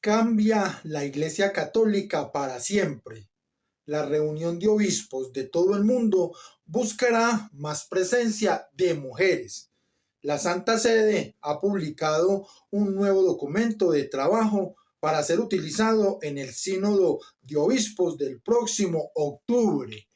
Cambia la Iglesia Católica para siempre. La reunión de obispos de todo el mundo buscará más presencia de mujeres. La Santa Sede ha publicado un nuevo documento de trabajo para ser utilizado en el Sínodo de Obispos del próximo octubre.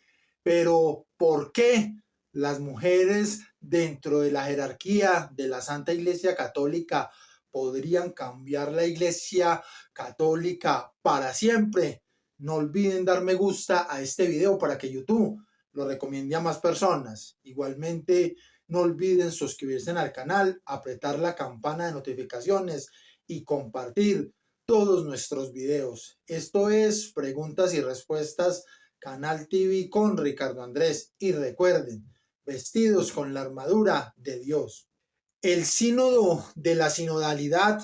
Pero, ¿por qué las mujeres dentro de la jerarquía de la Santa Iglesia Católica podrían cambiar la Iglesia Católica para siempre? No olviden dar me gusta a este video para que YouTube lo recomiende a más personas. Igualmente, no olviden suscribirse al canal, apretar la campana de notificaciones y compartir todos nuestros videos. Esto es Preguntas y Respuestas Canal TV con Ricardo Andrés. Y recuerden, vestidos con la armadura de Dios. El Sínodo de la Sinodalidad,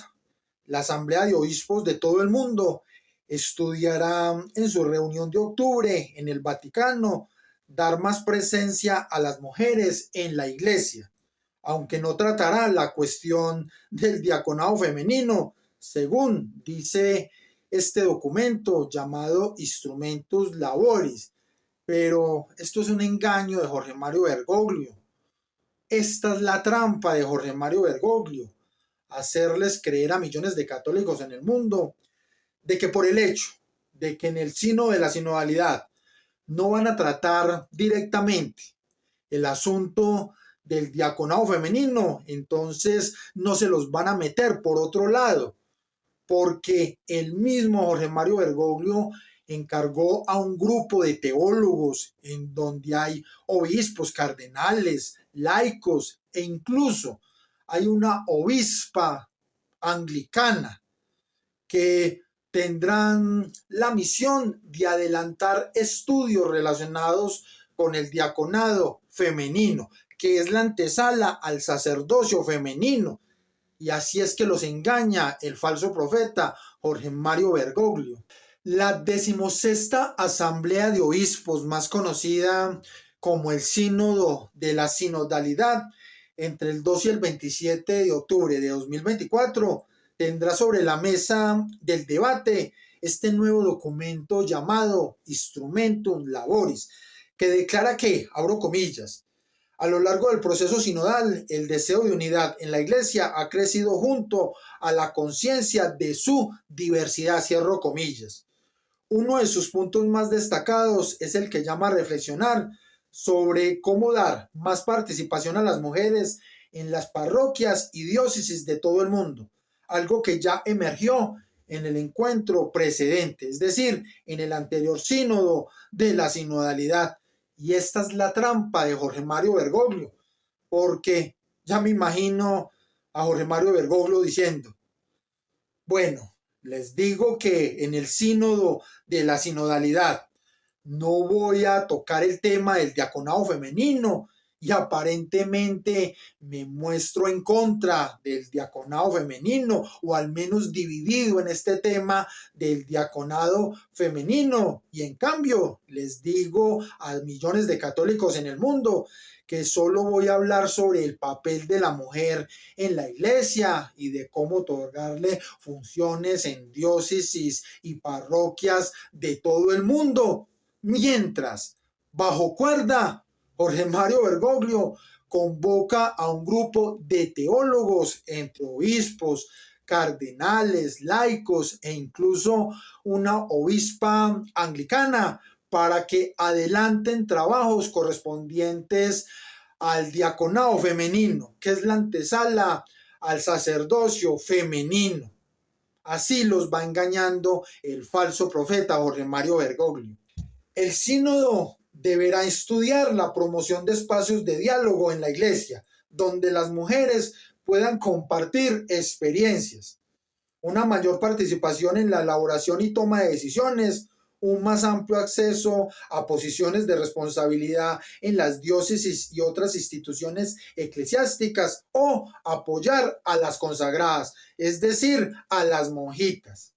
la Asamblea de Obispos de todo el mundo, estudiará en su reunión de octubre en el Vaticano dar más presencia a las mujeres en la Iglesia, aunque no tratará la cuestión del diaconado femenino, según dice este documento llamado Instrumentus Laboris. Pero esto es un engaño de Jorge Mario Bergoglio. Esta es la trampa de Jorge Mario Bergoglio, hacerles creer a millones de católicos en el mundo de que por el hecho de que en el sínodo de la sinodalidad no van a tratar directamente el asunto del diaconado femenino, entonces no se los van a meter por otro lado, porque el mismo Jorge Mario Bergoglio encargó a un grupo de teólogos en donde hay obispos, cardenales, laicos e incluso hay una obispa anglicana que tendrán la misión de adelantar estudios relacionados con el diaconado femenino, que es la antesala al sacerdocio femenino. Y así es que los engaña el falso profeta Jorge Mario Bergoglio. La 16ª Asamblea de Obispos, más conocida como el Sínodo de la Sinodalidad, entre el 2 y el 27 de octubre de 2024, tendrá sobre la mesa del debate este nuevo documento llamado Instrumentum Laboris, que declara que, abro comillas, a lo largo del proceso sinodal, el deseo de unidad en la Iglesia ha crecido junto a la conciencia de su diversidad, cierro comillas. Uno de sus puntos más destacados es el que llama a reflexionar sobre cómo dar más participación a las mujeres en las parroquias y diócesis de todo el mundo, algo que ya emergió en el encuentro precedente, es decir, en el anterior sínodo de la sinodalidad. Y esta es la trampa de Jorge Mario Bergoglio, porque ya me imagino a Jorge Mario Bergoglio diciendo, bueno, les digo que en el sínodo de la sinodalidad no voy a tocar el tema del diaconado femenino y aparentemente me muestro en contra del diaconado femenino o al menos dividido en este tema del diaconado femenino. Y en cambio les digo a millones de católicos en el mundo que solo voy a hablar sobre el papel de la mujer en la Iglesia y de cómo otorgarle funciones en diócesis y parroquias de todo el mundo. Mientras, bajo cuerda, Jorge Mario Bergoglio convoca a un grupo de teólogos, entre obispos, cardenales, laicos e incluso una obispa anglicana para que adelanten trabajos correspondientes al diaconado femenino, que es la antesala al sacerdocio femenino. Así los va engañando el falso profeta Jorge Mario Bergoglio. El sínodo deberá estudiar la promoción de espacios de diálogo en la Iglesia, donde las mujeres puedan compartir experiencias, una mayor participación en la elaboración y toma de decisiones, un más amplio acceso a posiciones de responsabilidad en las diócesis y otras instituciones eclesiásticas, o apoyar a las consagradas, es decir, a las monjitas.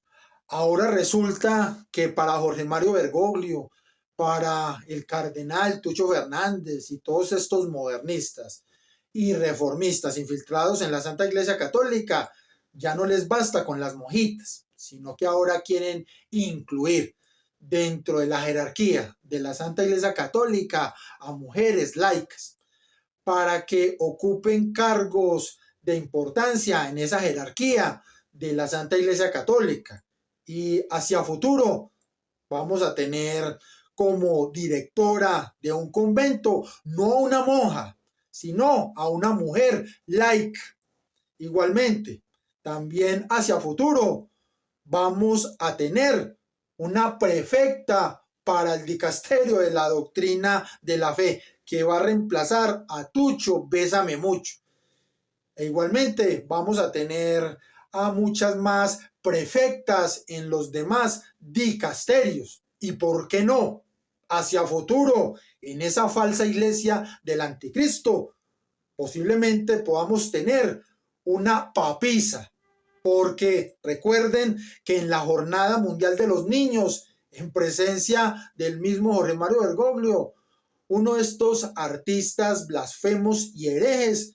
Ahora resulta que para Jorge Mario Bergoglio, para el cardenal Tucho Fernández y todos estos modernistas y reformistas infiltrados en la Santa Iglesia Católica, ya no les basta con las monjitas, sino que ahora quieren incluir dentro de la jerarquía de la Santa Iglesia Católica a mujeres laicas para que ocupen cargos de importancia en esa jerarquía de la Santa Iglesia Católica. Y hacia futuro vamos a tener como directora de un convento no a una monja, sino a una mujer laica. Igualmente, también hacia futuro vamos a tener una prefecta para el dicasterio de la doctrina de la fe, que va a reemplazar a Tucho Bésame Mucho. E igualmente vamos a tener a muchas más prefectas en los demás dicasterios. ¿Y por qué no? Hacia futuro, en esa falsa iglesia del anticristo, posiblemente podamos tener una papisa, porque recuerden que en la Jornada Mundial de los Niños, en presencia del mismo Jorge Mario Bergoglio, uno de estos artistas blasfemos y herejes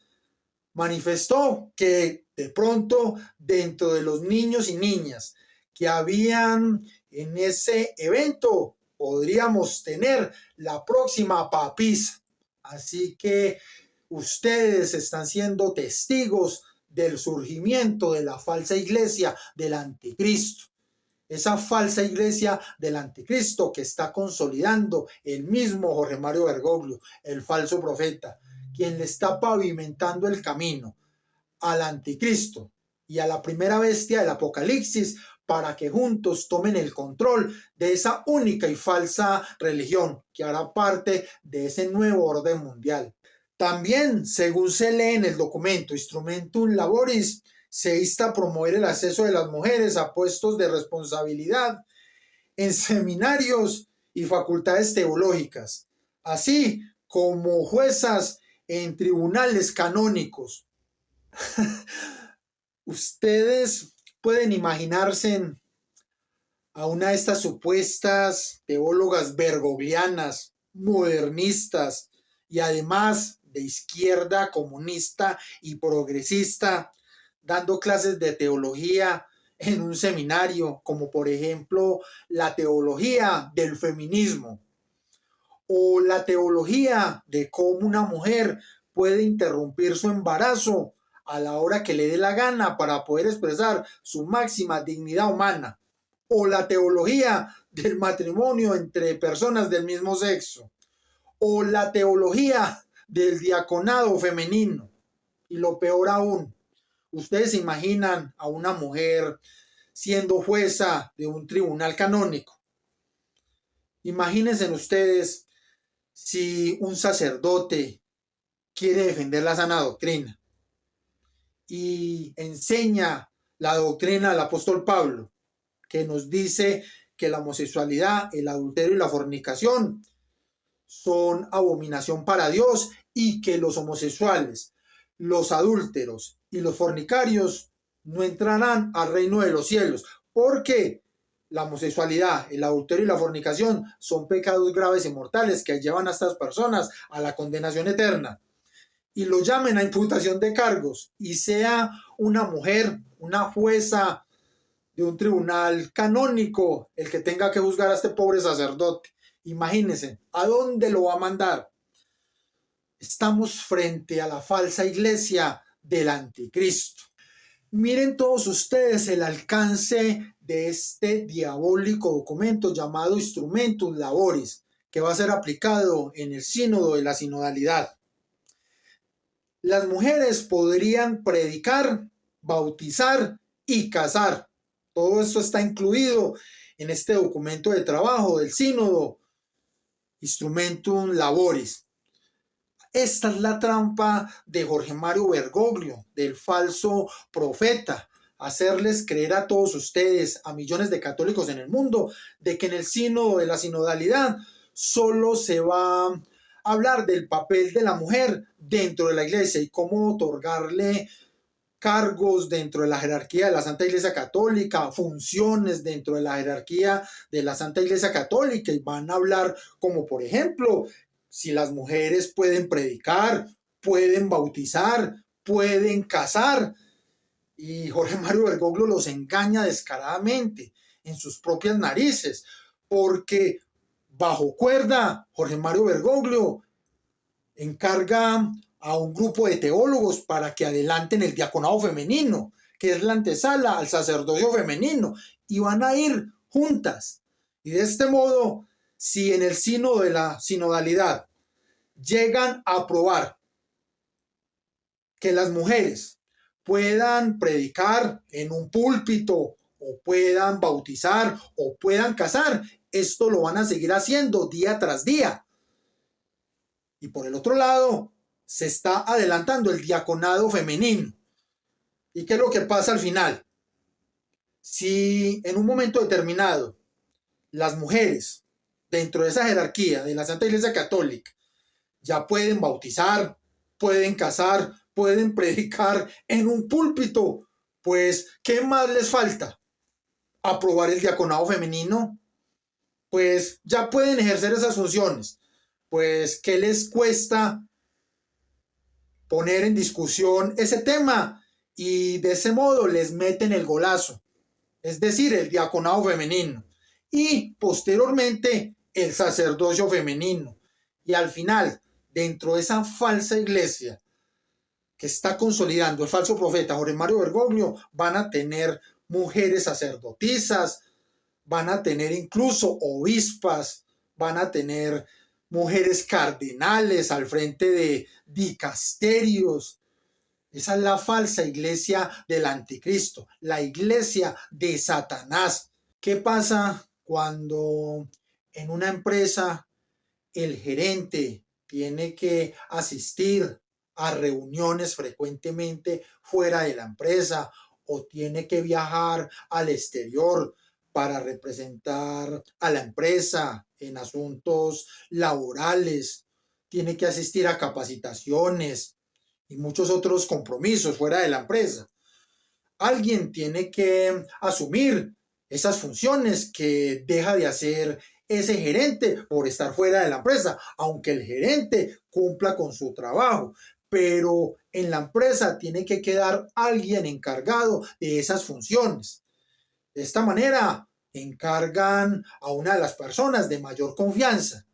manifestó que de pronto dentro de los niños y niñas que habían en ese evento podríamos tener la próxima papisa. Así que ustedes están siendo testigos del surgimiento de la falsa iglesia del anticristo. Esa falsa iglesia del anticristo que está consolidando el mismo Jorge Mario Bergoglio, el falso profeta, quien le está pavimentando el camino al anticristo y a la primera bestia del Apocalipsis para que juntos tomen el control de esa única y falsa religión que hará parte de ese nuevo orden mundial. También, según se lee en el documento Instrumentum Laboris, se insta a promover el acceso de las mujeres a puestos de responsabilidad en seminarios y facultades teológicas, así como juezas en tribunales canónicos. Ustedes pueden imaginarse a una de estas supuestas teólogas bergoglianas, modernistas y además de izquierda, comunista y progresista, dando clases de teología en un seminario, como por ejemplo la teología del feminismo o la teología de cómo una mujer puede interrumpir su embarazo a la hora que le dé la gana para poder expresar su máxima dignidad humana, o la teología del matrimonio entre personas del mismo sexo, o la teología del diaconado femenino. Y lo peor aún, ustedes se imaginan a una mujer siendo jueza de un tribunal canónico. Imagínense ustedes si un sacerdote quiere defender la sana doctrina y enseña la doctrina del apóstol Pablo, que nos dice que la homosexualidad, el adulterio y la fornicación son abominación para Dios y que los homosexuales, los adúlteros y los fornicarios no entrarán al reino de los cielos, porque la homosexualidad, el adulterio y la fornicación son pecados graves y mortales que llevan a estas personas a la condenación eterna. Y lo llamen a imputación de cargos y sea una mujer, una jueza de un tribunal canónico el que tenga que juzgar a este pobre sacerdote. Imagínense, ¿a dónde lo va a mandar? Estamos frente a la falsa iglesia del anticristo. Miren todos ustedes el alcance de este diabólico documento llamado Instrumentum Laboris, que va a ser aplicado en el sínodo de la sinodalidad. Las mujeres podrían predicar, bautizar y casar. Todo esto está incluido en este documento de trabajo del sínodo Instrumentum Laboris. Esta es la trampa de Jorge Mario Bergoglio, del falso profeta, hacerles creer a todos ustedes, a millones de católicos en el mundo, de que en el sínodo de la sinodalidad solo se va a hablar del papel de la mujer dentro de la iglesia y cómo otorgarle cargos dentro de la jerarquía de la Santa Iglesia Católica, funciones dentro de la jerarquía de la Santa Iglesia Católica, y van a hablar como, por ejemplo, si las mujeres pueden predicar, pueden bautizar, pueden casar. Y Jorge Mario Bergoglio los engaña descaradamente en sus propias narices, porque bajo cuerda Jorge Mario Bergoglio encarga a un grupo de teólogos para que adelanten el diaconado femenino, que es la antesala al sacerdocio femenino, y van a ir juntas. Y de este modo, si en el sínodo de la sinodalidad llegan a aprobar que las mujeres puedan predicar en un púlpito, o puedan bautizar, o puedan casar, esto lo van a seguir haciendo día tras día. Y por el otro lado, se está adelantando el diaconado femenino. ¿Y qué es lo que pasa al final? Si en un momento determinado las mujeres dentro de esa jerarquía de la Santa Iglesia Católica ya pueden bautizar, pueden casar, pueden predicar en un púlpito, pues ¿qué más les falta? Aprobar el diaconado femenino. Pues ya pueden ejercer esas funciones. Pues ¿qué les cuesta poner en discusión ese tema? Y de ese modo les meten el golazo, es decir, el diaconado femenino, y posteriormente el sacerdocio femenino. Y al final, dentro de esa falsa iglesia que está consolidando el falso profeta Jorge Mario Bergoglio, van a tener mujeres sacerdotisas, van a tener incluso obispas, van a tener mujeres cardenales al frente de dicasterios. Esa es la falsa iglesia del anticristo, la iglesia de Satanás. ¿Qué pasa cuando en una empresa el gerente tiene que asistir a reuniones frecuentemente fuera de la empresa, o tiene que viajar al exterior para representar a la empresa en asuntos laborales, tiene que asistir a capacitaciones y muchos otros compromisos fuera de la empresa? Alguien tiene que asumir esas funciones que deja de hacer ese gerente por estar fuera de la empresa, aunque el gerente cumpla con su trabajo. Pero en la empresa tiene que quedar alguien encargado de esas funciones. De esta manera encargan a una de las personas de mayor confianza,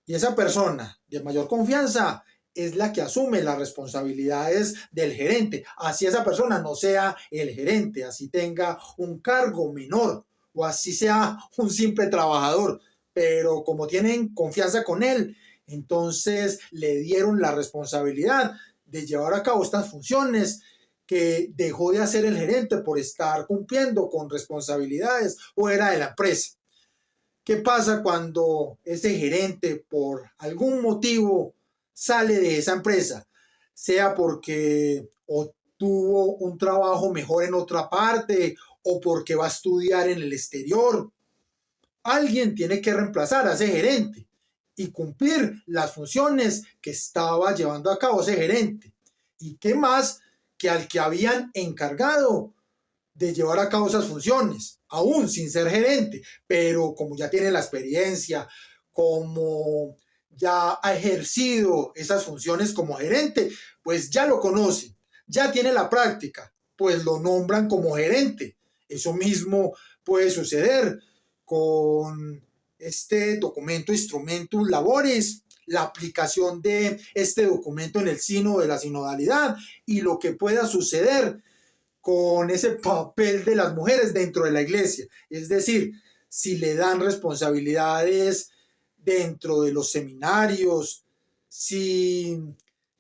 y esa persona de mayor confianza es la que asume las responsabilidades del gerente, así esa persona no sea el gerente, así tenga un cargo menor o así sea un simple trabajador, pero como tienen confianza con él, entonces le dieron la responsabilidad de llevar a cabo estas funciones que dejó de hacer el gerente por estar cumpliendo con responsabilidades fuera de la empresa. ¿Qué pasa cuando ese gerente por algún motivo sale de esa empresa? Sea porque obtuvo un trabajo mejor en otra parte, o porque va a estudiar en el exterior. Alguien tiene que reemplazar a ese gerente y cumplir las funciones que estaba llevando a cabo ese gerente. ¿Y qué más que al que habían encargado de llevar a cabo esas funciones, aún sin ser gerente? Pero como ya tiene la experiencia, como ya ha ejercido esas funciones como gerente, pues ya lo conoce, ya tiene la práctica, pues lo nombran como gerente. Eso mismo puede suceder con este documento Instrumentum Laboris, la aplicación de este documento en el sínodo de la sinodalidad, y lo que pueda suceder con ese papel de las mujeres dentro de la iglesia. Es decir, si le dan responsabilidades dentro de los seminarios, si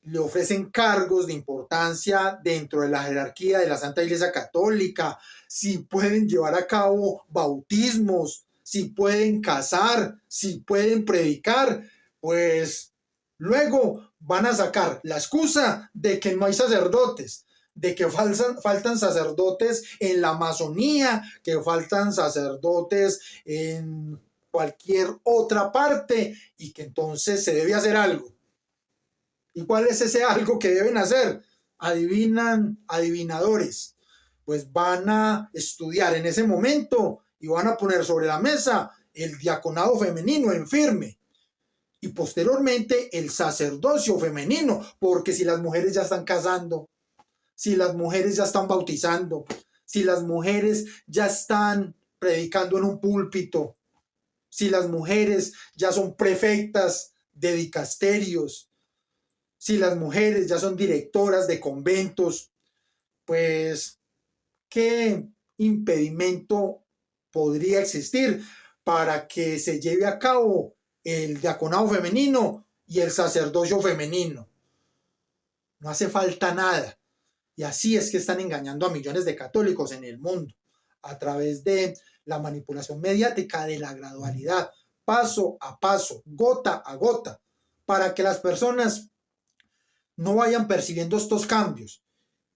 le ofrecen cargos de importancia dentro de la jerarquía de la Santa Iglesia Católica, si pueden llevar a cabo bautismos, si pueden casar, si pueden predicar, pues luego van a sacar la excusa de que no hay sacerdotes, de que faltan sacerdotes en la masonía, que faltan sacerdotes en cualquier otra parte y que entonces se debe hacer algo. ¿Y cuál es ese algo que deben hacer? Adivinadores. Pues van a estudiar en ese momento y van a poner sobre la mesa el diaconado femenino en firme y posteriormente el sacerdocio femenino, porque si las mujeres ya están casando, si las mujeres ya están bautizando, si las mujeres ya están predicando en un púlpito, si las mujeres ya son prefectas de dicasterios, si las mujeres ya son directoras de conventos, pues, ¿qué impedimento podría existir para que se lleve a cabo el diaconado femenino y el sacerdocio femenino? No hace falta nada. Y así es que están engañando a millones de católicos en el mundo a través de la manipulación mediática de la gradualidad, paso a paso, gota a gota, para que las personas no vayan percibiendo estos cambios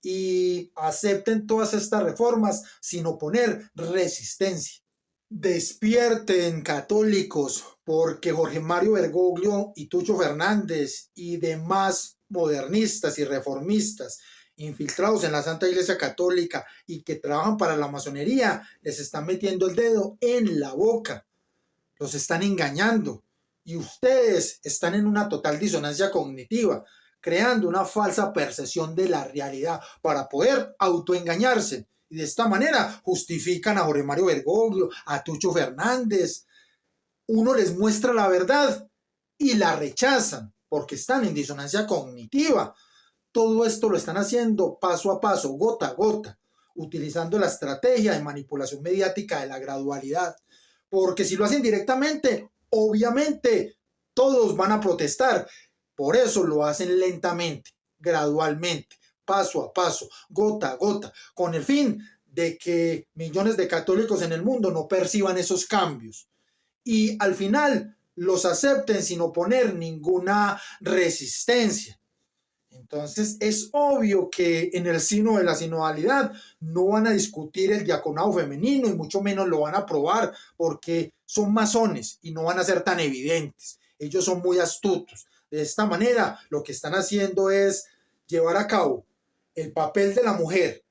y acepten todas estas reformas sin oponer resistencia. Despierten, católicos, porque Jorge Mario Bergoglio y Tucho Fernández y demás modernistas y reformistas infiltrados en la Santa Iglesia Católica y que trabajan para la masonería les están metiendo el dedo en la boca, los están engañando y ustedes están en una total disonancia cognitiva, creando una falsa percepción de la realidad para poder autoengañarse. Y de esta manera justifican a Jorge Mario Bergoglio, a Tucho Fernández. Uno les muestra la verdad y la rechazan porque están en disonancia cognitiva. Todo esto lo están haciendo paso a paso, gota a gota, utilizando la estrategia de manipulación mediática de la gradualidad. Porque si lo hacen directamente, obviamente todos van a protestar. Por eso lo hacen lentamente, gradualmente, paso a paso, gota a gota, con el fin de que millones de católicos en el mundo no perciban esos cambios y al final los acepten sin oponer ninguna resistencia. Entonces es obvio que en el sino de la sinodalidad no van a discutir el diaconado femenino y mucho menos lo van a aprobar porque son masones y no van a ser tan evidentes. Ellos son muy astutos. De esta manera lo que están haciendo es llevar a cabo el papel de la mujer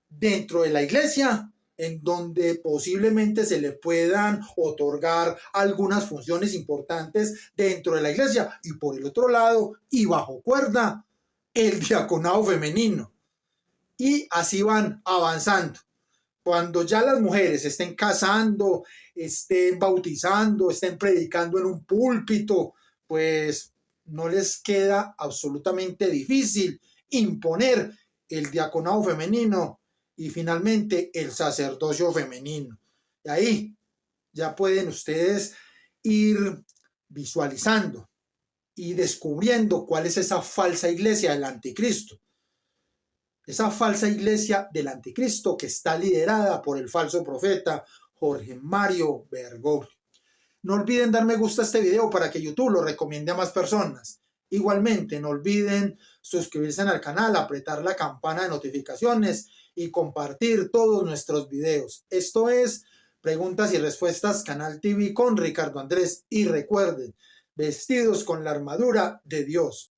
dentro de la iglesia, en donde posiblemente se le puedan otorgar algunas funciones importantes dentro de la iglesia, y por el otro lado y bajo cuerda el diaconado femenino, y así van avanzando. Cuando ya las mujeres estén casando, estén bautizando, estén predicando en un púlpito, pues no les queda absolutamente difícil imponer el diaconado femenino y finalmente el sacerdocio femenino. Y ahí ya pueden ustedes ir visualizando y descubriendo cuál es esa falsa iglesia del anticristo. Esa falsa iglesia del anticristo que está liderada por el falso profeta Jorge Mario Bergoglio. No olviden dar me gusta a este video para que YouTube lo recomiende a más personas. Igualmente, no olviden suscribirse al canal, apretar la campana de notificaciones y compartir todos nuestros videos. Esto es Preguntas y Respuestas Canal TV con Ricardo Andrés. Y recuerden, vestidos con la armadura de Dios.